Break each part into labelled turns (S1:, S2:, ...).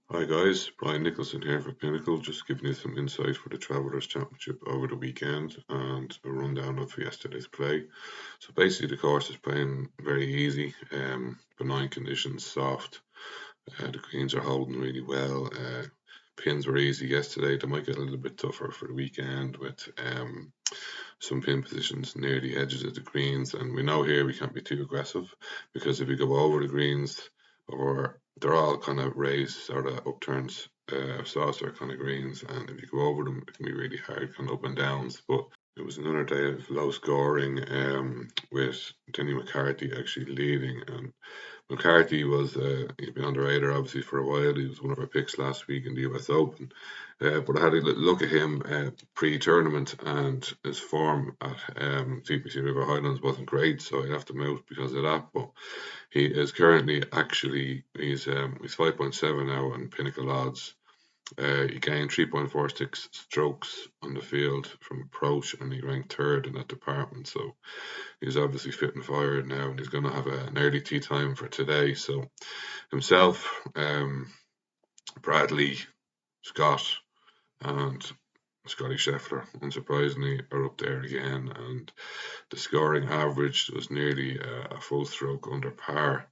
S1: Hi guys, Bryan Nicholson here for Pinnacle, just giving you some insight for the Travellers Championship over the weekend and a rundown of yesterday's play. So basically the course is playing very easy, benign conditions, soft. The greens are holding really well. Pins were easy yesterday. They might get a little bit tougher for the weekend with some pin positions near the edges of the greens. And we know here we can't be too aggressive because if we go over the greens, or they're all kind of raised sort of upturns, saucer kind of greens, and if you go over them, it can be really hard, kind of up and downs. But it was another day of low scoring, with Denny McCarthy actually leading, and McCarthy was he'd been on the radar obviously for a while. He was one of our picks last week in the US Open, but I had a look at him pre-tournament, and his form at TPC River Highlands wasn't great, so I left him out because of that. But he is currently actually he's 5.7 now on Pinnacle odds. He gained 3.46 strokes on the field from approach, and he ranked third in that department. So he's obviously fit and fired now, and he's going to have an early tee time for today. So himself, Bradley, Scott, and Scottie Scheffler, unsurprisingly, are up there again. And the scoring average was nearly a full stroke under par.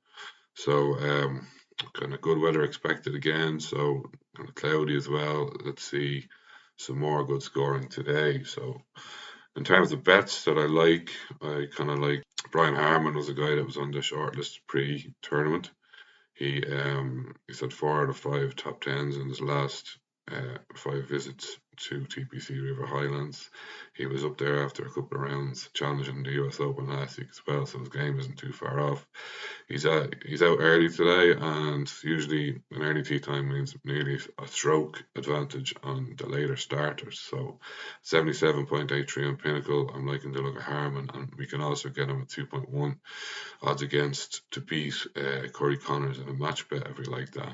S1: So kind of good weather expected again. So kind of cloudy as well. Let's see some more good scoring today. So in terms of bets that I kind of like Brian Harman was a guy that was on the shortlist pre-tournament. He's had 4 out of 5 top tens in his last 5 visits to TPC River Highlands. He was up there after a couple of rounds challenging the US Open last week as well, so his game isn't too far off. He's out early today, and usually an early tee time means nearly a stroke advantage on the later starters. So 77.83 on Pinnacle. I'm liking to look at Harman, and we can also get him at 2.1 odds against to beat Corey Connors in a match bet if we like that.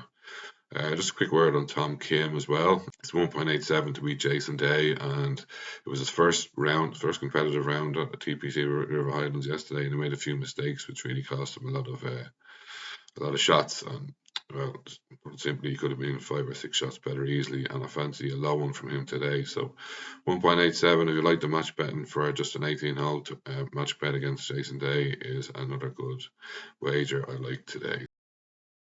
S1: Just a quick word on Tom Kim as well. It's 1.87 to beat Jason Day, and it was his first competitive round at the TPC River Highlands yesterday, and he made a few mistakes, which really cost him a lot of shots. And well, simply he could have been 5 or 6 shots better easily, and I fancy a low one from him today. So 1.87 if you like the match betting for just an 18-hole match bet against Jason Day is another good wager I like today.